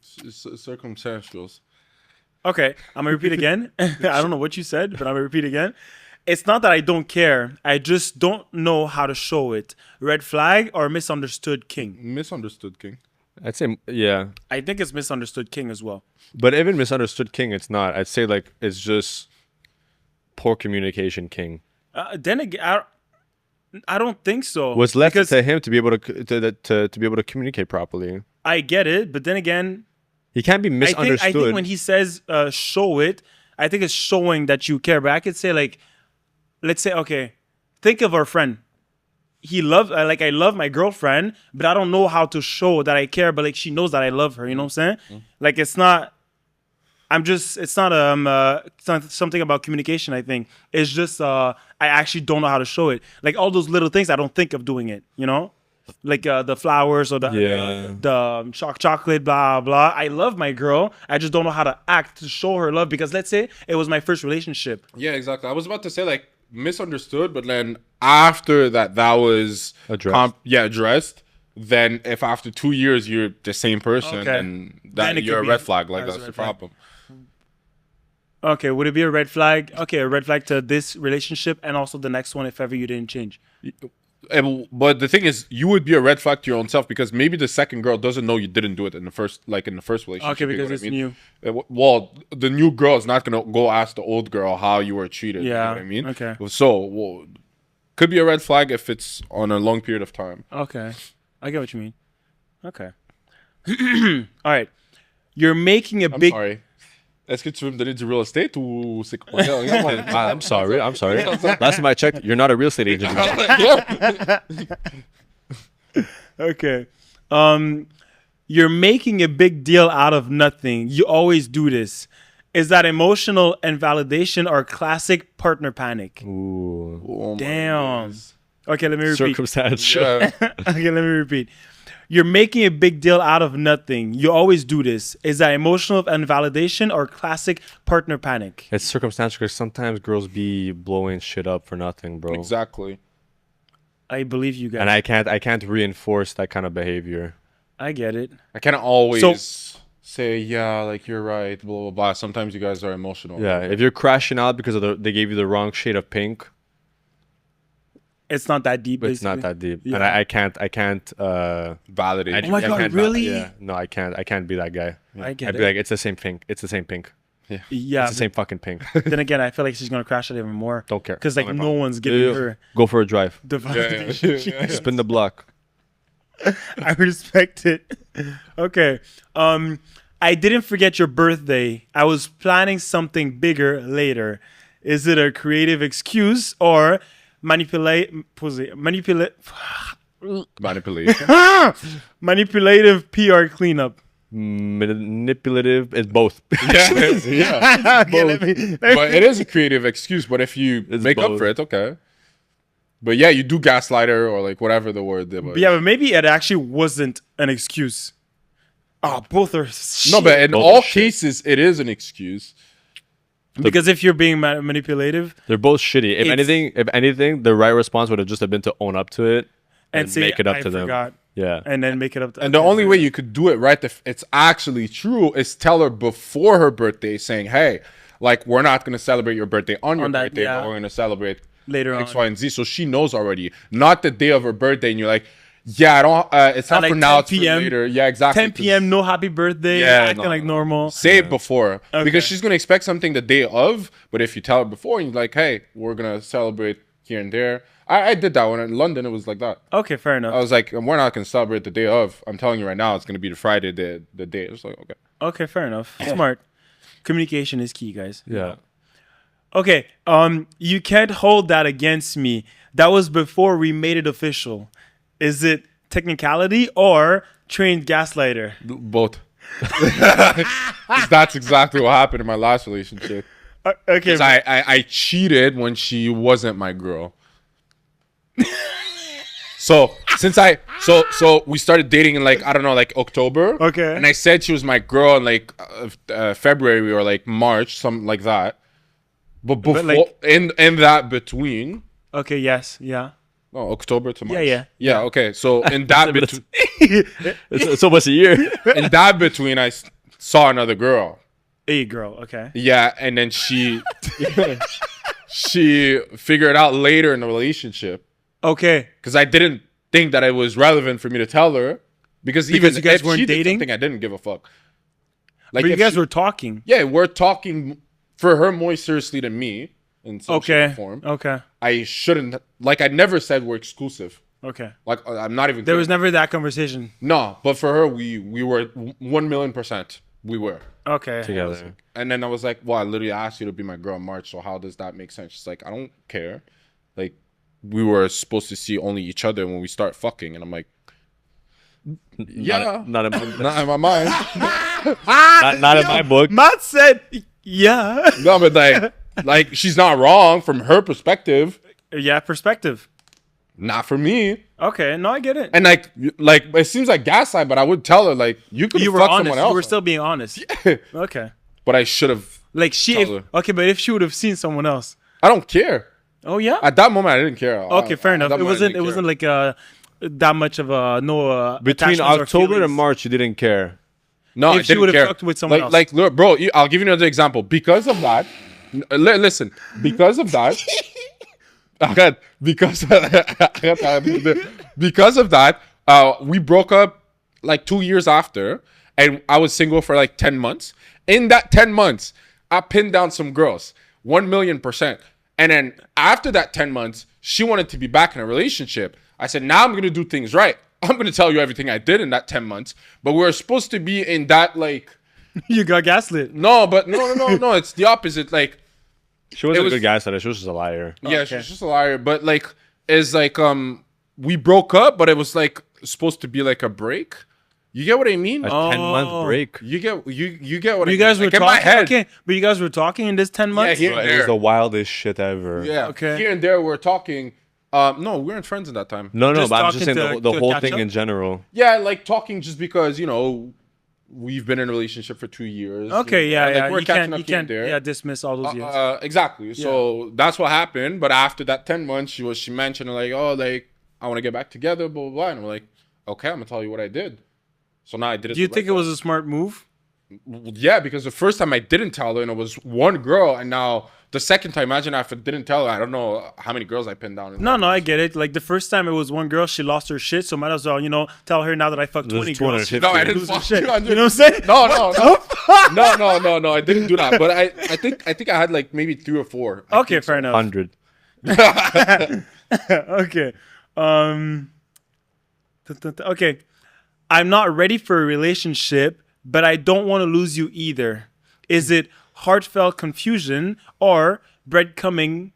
Circumstantials. Okay. I'm going to repeat again. I don't know what you said, but I'm going to repeat again. It's not that I don't care. I just don't know how to show it. Red flag or misunderstood king? Misunderstood, King. I'd say, yeah. I think it's misunderstood king as well. But even misunderstood king, it's not. I'd say like it's just poor communication king. Then again, I don't think so. What's left because to him to be able to be able to communicate properly. I get it, but then again, He can't be I misunderstood. think when he says show it, I think it's showing that you care. But I could say like, let's say, okay, think of our friend. He loves like I love my girlfriend, but I don't know how to show that I care. But like she knows that I love her. You know what I'm saying? Like it's not. It's not something about communication. I think it's just I actually don't know how to show it. Like all those little things, I don't think of doing it. You know, like the flowers or the chocolate, blah blah. I love my girl. I just don't know how to act to show her love because let's say it was my first relationship. Yeah, exactly. I was about to say like misunderstood, but then after that was Addressed. addressed. Then if after 2 years you're the same person, Okay. and Then that it you're a could be red flag. Like as a that's the red flag. problem. Okay, would it be a red flag? Okay, a red flag to this relationship and also the next one if ever you didn't change. But the thing is, you would be a red flag to your own self because maybe the second girl doesn't know you didn't do it in the first relationship. Okay, you know because what it's I mean? new. Well, the new girl is not gonna go ask the old girl how you were treated. You know Yeah, what I mean? okay. So, could be a red flag if it's on a long period of time. Okay, I get what you mean. Okay. All right. You're making a I'm big. sorry. Est-ce que tu veux me donner du real estate ou c'est quoi? I'm sorry. Last time I checked, you're not a real estate agent. Okay. You're making a big deal out of nothing. You always do this. Is that emotional invalidation or classic partner panic? Ooh. Oh my Damn. goodness. Okay, let me repeat. Circumstantial. Yeah. Okay, let me repeat. You're making a big deal out of nothing. You always do this. Is that emotional invalidation or classic partner panic? It's circumstantial because sometimes girls be blowing shit up for nothing, bro. Exactly. I believe you guys. And I can't reinforce that kind of behavior. I get it. I can't always say, yeah, like you're right, blah, blah, blah. Sometimes you guys are emotional. Yeah, if you're crashing out because they gave you the wrong shade of pink, It's not that deep. but it's not basically. that deep. Yeah. And I can't Validate. Oh my God, can't really? Yeah, no, I can't be that guy. I get I'd it. be like, it's the same pink. It's the same pink. Yeah. It's the same fucking pink. Then again, I feel like she's gonna crash it even more. Don't care. Because like Not my no problem. one's giving her Go for a drive. the Yeah, yeah, validation. yeah. Spin the block. I respect it. Okay. I didn't forget your birthday. I was planning something bigger later. Is it a creative excuse or manipulative PR cleanup? Manipulative. It's both. yeah. Okay, let me- But it is a creative excuse. But if you It's make up both. for it, okay. But yeah, you do gaslight her or like whatever the word was. Yeah, but maybe it actually wasn't an excuse. Oh, both are shit. No, but in Both all are shit. cases, it is an excuse. Because if you're being manipulative They're both shitty. If It's- anything, the right response would have just been to own up to it and say, make it up I to forgot, them. Yeah. and then make it up to And the only way you could do it right if it's actually true is tell her before her birthday saying, hey, like, we're not going to celebrate your birthday on your that, birthday, yeah. but we're going to celebrate Later X, on. Y, and Z. So she knows already. Not the day of her birthday and you're like, yeah, I don't, it's not like for now, 10 it's for p.m. later. Yeah, exactly. 10 p.m. No happy birthday. Yeah, acting no, like no. normal. Say it before. Okay. Because she's going to expect something the day of. But if you tell her before and you're like, hey, we're going to celebrate here and there. I did that when in London. It was like that. Okay, fair enough. I was like, we're not going to celebrate the day of. I'm telling you right now, it's going to be the Friday, the day. It's like, okay. Okay, fair enough. Smart. Communication is key, guys. Yeah. Okay, you can't hold that against me. That was before we made it official. Is it technicality or trained gaslighter? Both. 'Cause that's exactly what happened in my last relationship. Okay, 'Cause I cheated when she wasn't my girl. So so we started dating in like, I don't know, like October. Okay. And I said she was my girl in like February or like March, something like that. But before like- in that between, okay, yes, yeah. oh, October to March. Yeah. Okay, so in that between, It's almost a year. in that between, I saw another girl. Hey, girl, okay. Yeah, and then she she figured it out later in the relationship Okay, because I didn't think that it was relevant for me to tell her because even you guys if weren't she did dating? something, I didn't give a fuck. Like but you if guys she- were talking. yeah, we're talking for her more seriously than me in some shape or Okay, form. okay, I shouldn't like. I never said we're exclusive. okay. Like I'm not even. There was never that conversation. no, but for her, we were 1,000,000%. We were. Okay. Together. And then I was like, well, I literally asked you to be my girl in March, so how does that make sense? She's like, I don't care. Like, we were supposed to see only each other when we start fucking. And I'm like, yeah. Not in my, Not in my mind. not in my book. Matt said, yeah. No, but like she's not wrong from her perspective. Yeah, perspective. Not for me. Okay, no, I get it. And like it seems like gaslight, but I would tell her like you could You were fuck honest. someone else. You were still being honest. Okay. But I should have. Like she, Tell her. okay, but if she would have seen someone else. I don't care. Oh yeah. At that moment, I didn't care. Okay, fair enough. At that It moment, I wasn't. didn't It wasn't care. like that much of a no. Between attachments or October and feelings. March, you didn't care. No, if I she didn't would've care. fucked with someone like, else. Like, look, bro, I'll give you another example. Because of that, listen. Because of that, because of that, we broke up like 2 years after, and I was single for like 10 months. In that 10 months, I pinned down some girls, 1,000,000%. And then after that 10 months, she wanted to be back in a relationship. I said, now I'm gonna do things right. I'm gonna tell you everything I did in that 10 months. But we're supposed to be in that like. You got gaslit. No, but no. It's the opposite. Like, She wasn't was- a good gaslighter. She was just a liar. yeah, Okay. she's just a liar. But like, it's like we broke up, but it was like supposed to be like a break. You get what I mean? A 10-month break. You get you get what I You mean? guys were Like, in my talking. head. Okay, but you guys were talking in this 10 months. here- Bro, it was the wildest shit ever. Yeah. Okay. Here and there, we're talking. No, we weren't friends at that time. No, Just but I'm just talking saying to- the to whole catch thing up? in general. Yeah, like talking just because we've been in a relationship for 2 years. Okay, yeah, and, yeah. like, we're you catching can't, up you here and can't, there. yeah, dismiss all those years. Exactly. So that's what happened. But after that 10 months, she mentioned like, oh, like I want to get back together, blah blah blah. And I'm like, okay, I'm gonna tell you what I did. So now I did it. Do you the think right it was a smart move? way. Yeah, because the first time I didn't tell her, and it was one girl, and now the second time, imagine if I didn't tell her, I don't know how many girls I pinned down. No, I get it. Like the first time it was one girl, she lost her shit. So might as well, tell her now that I fucked There's 20 girls. 250. No, I didn't Lose her fuck shit. 200. You know what I'm saying? No, I didn't do that. But I think I had like maybe 3 or 4. Okay, fair enough. 100. Okay. Okay. I'm not ready for a relationship, but I don't want to lose you either. Is it heartfelt confusion or breadcrumbing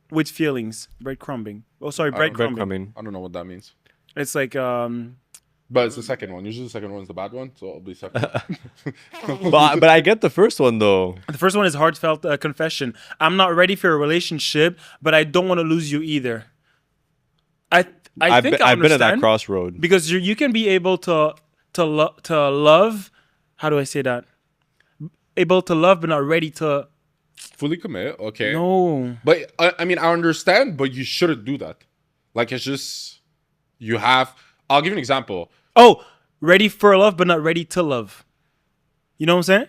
with feelings? Breadcrumbing. Oh, sorry, breadcrumbing. Breadcrumbing. I don't know what that means. It's like But it's the second one. Usually the second one's the bad one, so it'll be second one. But I get the first one though. The first one is heartfelt confession. I'm not ready for a relationship, but I don't want to lose you either. I think I I've been at that understand, crossroad. because you can be able to love. How do I say that? Able to love, but not ready to. Fully commit, okay. No. But I mean, I understand, but you shouldn't do that. Like, it's just, you have, I'll give you an example. Oh, ready for love, but not ready to love. You know what I'm saying?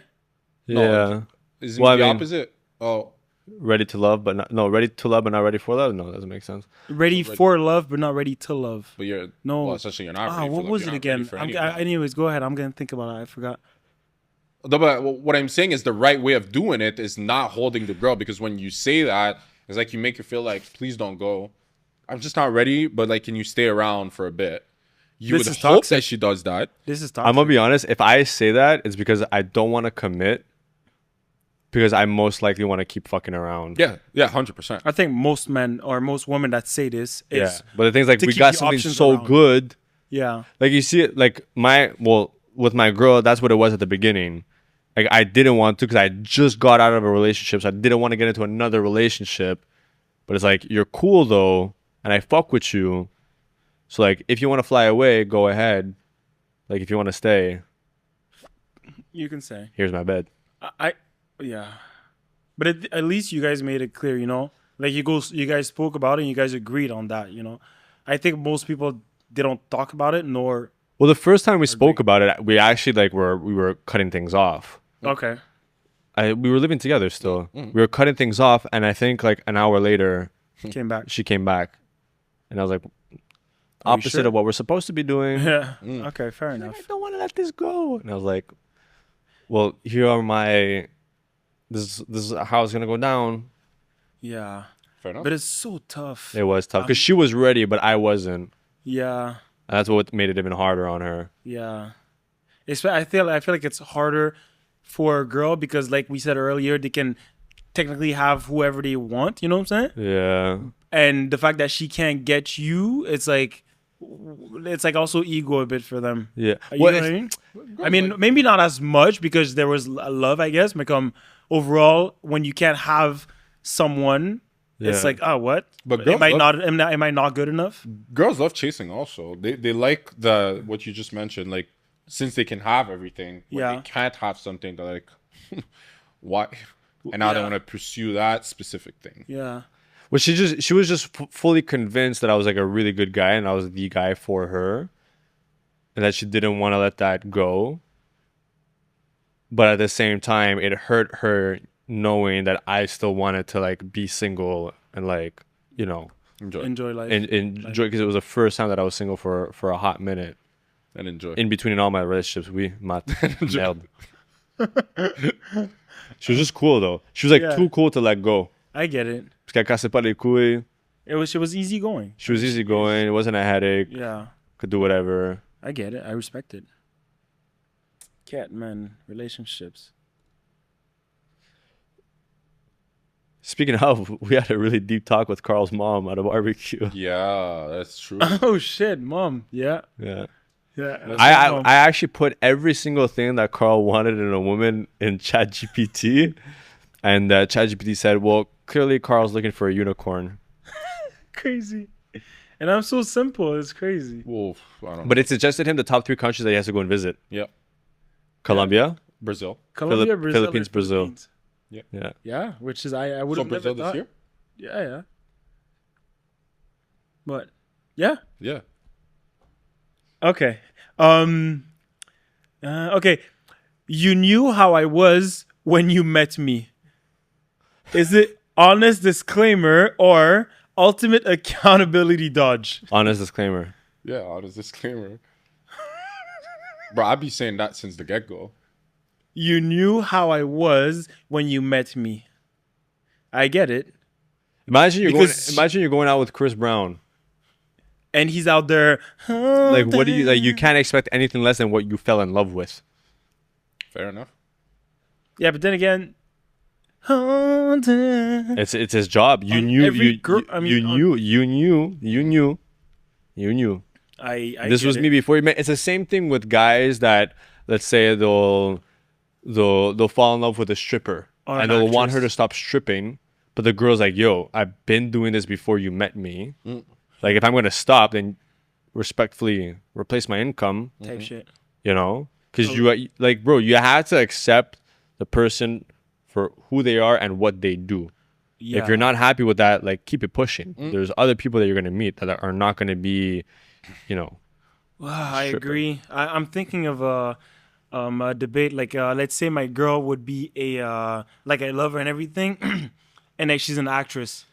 Yeah. Isn't Well, it the I mean- opposite? Oh, Ready to love, but not ready to love, but not ready for love. No, that doesn't make sense. Ready for love, but not ready to love. but you're, No. well, essentially you're not ready for What love. was You're it not ready again? for anything. Anyways, go ahead. I'm gonna think about it. I forgot. No, but what I'm saying is the right way of doing it is not holding the girl, because when you say that, it's like you make her feel like, please don't go. I'm just not ready, but like, can you stay around for a bit? You This would is hope toxic. that she does that. This is I'm toxic. gonna be honest. If I say that, it's because I don't want to commit. Because I most likely want to keep fucking around. Yeah, 100%. I think most men or most women that say this Yeah. is But the thing's like to we keep got the something options so around. good. yeah. Like you see it, like with my girl, that's what it was at the beginning. Like I didn't want to because I just got out of a relationship, so I didn't want to get into another relationship. But it's like you're cool though, and I fuck with you. So like if you want to fly away, go ahead. Like if you want to stay, You can say. here's my bed. Yeah. But at least you guys made it clear, you know? Like you guys spoke about it and you guys agreed on that, you know? I think most people, they don't talk about it, nor... Well, the first time we spoke about it, we actually like we were cutting things off. Okay. We were living together still. We were cutting things off, and I think like an hour later, Came back. she came back, and I was like, opposite sure? of what we're supposed to be doing. Yeah. Okay, fair enough. I don't want to let this go. And I was like, well, here are my, this is how it's going to go down. Yeah. Fair enough. But it's so tough. It was tough because she was ready, but I wasn't. Yeah. And that's what made it even harder on her. Yeah. I feel like it's harder for a girl because, like we said earlier, they can technically have whoever they want. You know what I'm saying? Yeah. And the fact that she can't get you, it's like also ego a bit for them. Yeah. You know what I mean? I mean, maybe not as much because there was love, I guess. Like, overall, when you can't have someone, it's Yeah. like, oh, what? But girls am I not good enough? girls love chasing also. They like what you just mentioned, like, since they can have everything, when Yeah. they can't have something, they're like, why? And now they Yeah. want to pursue that specific thing. Yeah. Well, she was just fully convinced that I was like a really good guy and I was the guy for her, and that she didn't want to let that go. But at the same time, it hurt her knowing that I still wanted to like be single and like, you know, Enjoy life. and enjoy, because it was the first time that I was single for a hot minute. And enjoy. In between all my relationships, merde. She was just cool though. She was like Yeah. too cool to let go. I get it. Parce qu'elle cassait pas les couilles. She was easy going. She was easygoing. It wasn't a headache. Yeah. Could do whatever. I get it. I respect it. Cat man relationships. Speaking of, we had a really deep talk with Carl's mom at a barbecue. Yeah, that's true. Oh shit, mom. Yeah. Yeah. Yeah. I actually put every single thing that Carl wanted in a woman in ChatGPT, and ChatGPT said, "Well, clearly Carl's looking for a unicorn." Crazy. And I'm so simple. It's crazy. Well, I don't know. But it suggested him the top 3 countries that he has to go and visit: Yeah. Colombia, Brazil. Colombia, Brazil, Philippines, or Brazil. Philippines. yeah, Yeah, which is I would So have Brazil never this thought. year? Yeah. But yeah. Yeah. Okay. Okay. You knew how I was when you met me. Is it honest disclaimer or ultimate accountability dodge? honest disclaimer. Yeah, honest disclaimer. Bro, I'd be saying that since the get-go. You knew how I was when you met me. I get it. Imagine Because- you're going out with Chris Brown. And he's out there. Like, what do you like? You can't expect anything less than what you fell in love with. Fair enough. Yeah, but then again. And It's his job. You On knew every you girl- you, I mean, you on- knew you knew you knew you knew. This was me before you met. It's the same thing with guys that, let's say, they'll fall in love with a stripper and they'll want her to stop stripping, but the girl's like, yo, I've been doing this before you met me. Like, if I'm gonna stop, then respectfully replace my income type shit. You know, because you like, bro, you have to accept the person for who they are and what they do. If you're not happy with that, like, keep it pushing. There's other people that you're gonna meet that are not gonna be, you know. Wow, I agree. I'm thinking of a debate. Like, let's say my girl would be like, I love her and everything, and like she's an actress,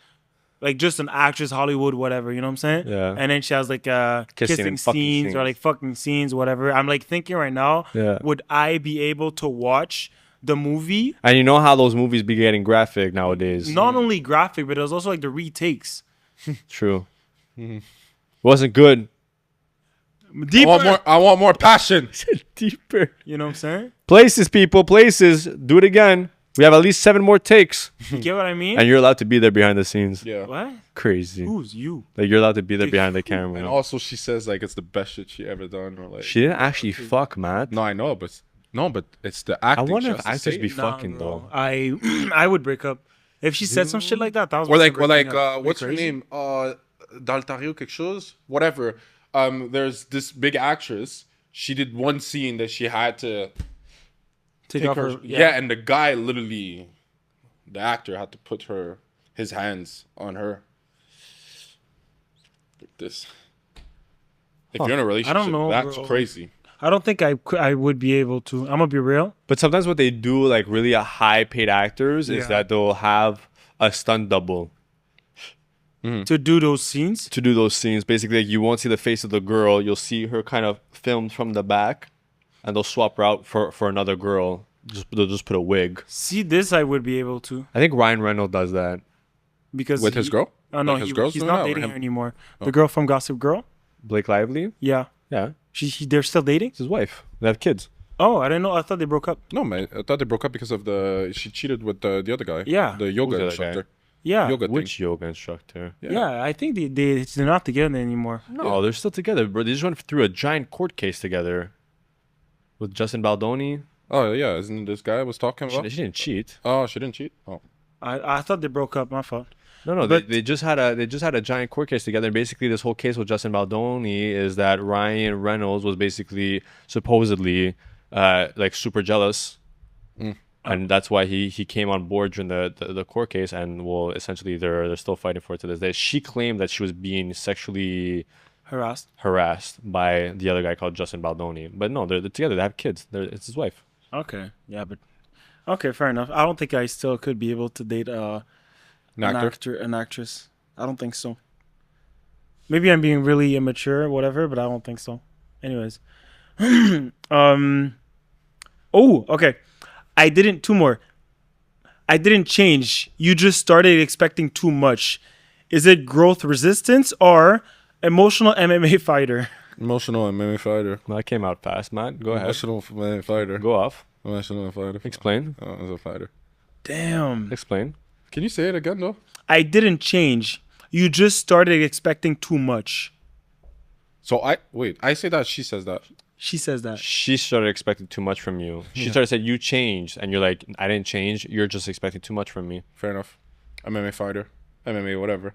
like just an actress, Hollywood, whatever. You know what I'm saying? Yeah. And then she has like kissing fucking scenes or like fucking scenes, whatever. I'm like thinking right now, would I be able to watch the movie? And you know how those movies be getting graphic nowadays. Not only graphic, but it was also like the retakes. True. Wasn't good. Deeper. I want more passion. Deeper. You know what I'm saying? Places, people, places. Do it again. We have at least 7 more takes. You get what I mean? And you're allowed to be there behind the scenes. Yeah. What? Crazy. Who's you? Like, you're allowed to be there behind the camera. And also, she says like it's the best shit she ever done, or like She didn't actually fuck, man. No, I know, but it's the I acting. wonder she if has to actors say be it. fucking, bro. though. I would break up if she said some shit like that. That was Or like what's her crazy. name? Daltario quelque chose? Whatever. There's this big actress. She did one scene that she had to Take off her. yeah, and the guy literally, the actor had to put his hands on her. Like this. If you're in a relationship, know, that's bro. crazy. I don't think I would be able to. I'm gonna be real. But sometimes what they do, like really high-paid actors, is that they'll have a stunt double To do those scenes. to do those scenes. Basically, like, you won't see the face of the girl. You'll see her kind of filmed from the back, and they'll swap her out for another girl. They'll just put a wig. See, this I would be able to I think Ryan Reynolds does that. because With his girl? Oh no, Like his girl's he's doing not that, or dating him? her anymore. The girl from Gossip Girl. Blake Lively? Yeah, Yeah. they're still dating. It's his wife. They have kids. Oh, I didn't know. I thought they broke up. No, man. I thought they broke up because of she cheated with the other guy. Yeah. The yoga Who's the other instructor. Yeah, Yoga thing. Which yoga instructor? yeah. I think they're not together anymore. No, they're still together, bro. They just went through a giant court case together with Justin Baldoni. Oh, yeah. Isn't it this guy I was talking She about? didn't cheat. Oh, she didn't cheat? Oh. I thought they broke up. My fault. No, But- they just had a giant court case together. And basically, this whole case with Justin Baldoni is that Ryan Reynolds was basically supposedly like super jealous, and that's why he came on board during the court case. And well, essentially, they're still fighting for it to this day. She claimed that she was being sexually harassed by the other guy called Justin Baldoni. But no, they're together. They have kids. It's his wife. Okay. Yeah, but okay, fair enough. I don't think I still could be able to date an actress. I don't think so. Maybe I'm being really immature or whatever, but I don't think so. Anyways. Oh, okay. Two more. I didn't change. You just started expecting too much. Is it growth resistance or emotional MMA fighter? Emotional MMA fighter. Well, that came out fast, man. Go ahead. Emotional MMA fighter. Go off. Emotional fighter. Explain. Oh, as a fighter. Damn. Explain. Can you say it again, though? I didn't change. You just started expecting too much. So I say that, she says that. She says that. She started expecting too much from you. She started saying you changed, and you're like, I didn't change. You're just expecting too much from me. Fair enough. MMA fighter. MMA, whatever.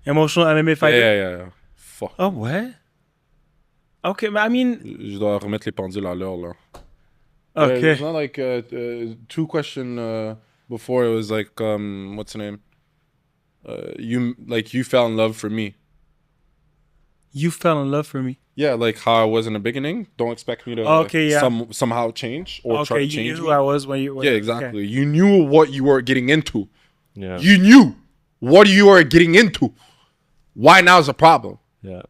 Emotional MMA fighter? Yeah. Fuck. Oh, what? Okay, but I mean... Je dois remettre les pendules à l'heure, là. Okay. It's not like 2 question before. It was like, what's the name? You fell in love for me. You fell in love for me. Yeah, like how I was in the beginning. Don't expect me to somehow change or try to change you knew me. who I was when you... Yeah, exactly. You knew what you were getting into. Yeah. You knew what you were getting into. Why now is a problem? Yeah.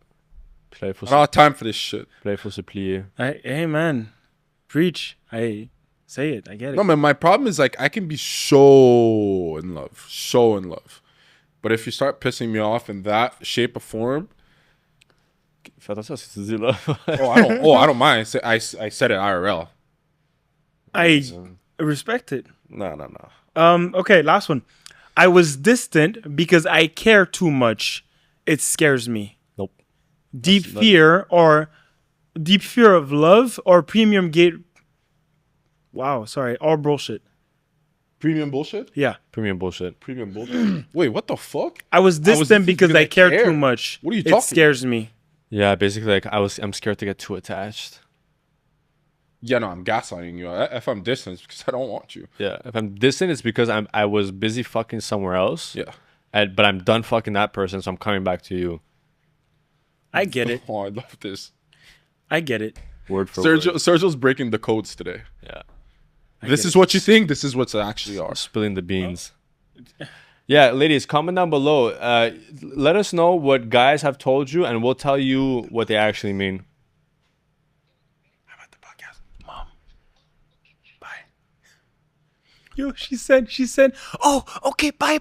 Puis là, il faut I don't have time for this shit. Puis là, il faut se plier. Hey, man. Preach. Hey, say it. I get it. No, man, my problem is like I can be so in love. But if you start pissing me off in that shape or form, Fais attention à ce que tu dis là. I don't mind. I said it IRL. I respect it. No. Okay, last one. I was distant because I care too much. It scares me. Nope. deep fear or deep fear of love or premium gate. Wow, sorry, all bullshit. Premium bullshit? Yeah, Premium bullshit. Premium bullshit? Wait, what the fuck? I was distant because I care too much. What are you It talking scares me. Yeah, basically, like I'm scared to get too attached. Yeah, no, I'm gaslighting you. If I'm distant, it's because I don't want you. Yeah, if I'm distant, it's because I was busy fucking somewhere else. Yeah. But I'm done fucking that person, so I'm coming back to you. I get it. Oh, I love this. I get it. Word for word. Sergio's breaking the codes today. Yeah. This is what you think. This is what's actually are. Spilling the beans. Yeah, ladies, comment down below. Let us know what guys have told you, and we'll tell you what they actually mean. How about the podcast? Mom. Bye. Yo, she said, oh, okay, bye.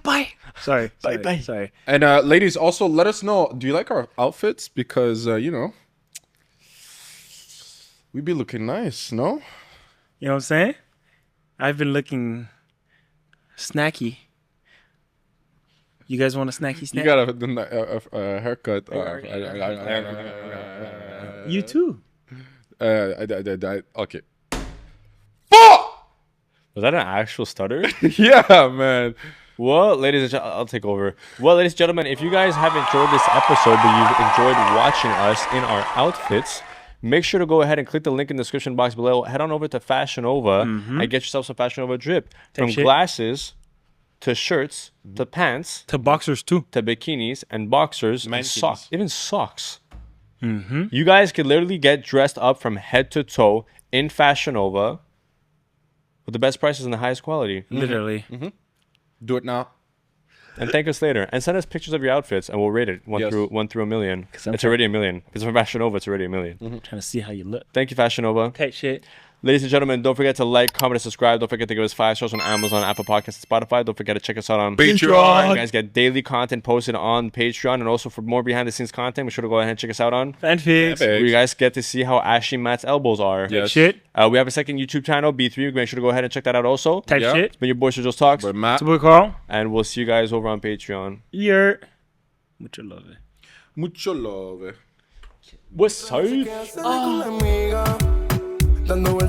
Sorry. Bye. Sorry. And ladies, also let us know. Do you like our outfits? Because you know, we be looking nice. No. You know what I'm saying? I've been looking snacky. You guys want a snacky snack? You got a haircut. You too. Okay. Was that an actual stutter? Yeah, man. Well, ladies and gentlemen, I'll take over. Well, ladies and gentlemen, if you guys have enjoyed this episode, but you've enjoyed watching us in our outfits, make sure to go ahead and click the link in the description box below. Head on over to Fashion Nova and get yourself some Fashion Nova drip. From shit. glasses to shirts to pants To boxers too. to bikinis and boxers and Mankins. socks. Even socks. You guys could literally get dressed up from head to toe in Fashion Nova with the best prices and the highest quality. Literally. Do it now. And thank us later. And send us pictures of your outfits and we'll rate it one Yes. through a million. I'm It's already a million. If it's from Fashion Nova, it's already a million. Trying to see how you look. Thank you, Fashion Nova. Tight shit. Ladies and gentlemen, don't forget to like, comment, and subscribe. Don't forget to give us 5 stars on Amazon, Apple Podcasts, and Spotify. Don't forget to check us out on Patreon. You guys get daily content posted on Patreon. And also for more behind-the-scenes content, be sure to go ahead and check us out on. Fanfics. babe. Where you guys get to see how ashy Matt's elbows are. Yes. Shit. We have a second YouTube channel, B3. Make sure to go ahead and check that out also. Type Yeah. shit. It's been your boy, Sergio's Talks. But Matt. So we call. And we'll see you guys over on Patreon. Yer. Mucho love. Mucho love. What's up? Con la amiga, dando vueltas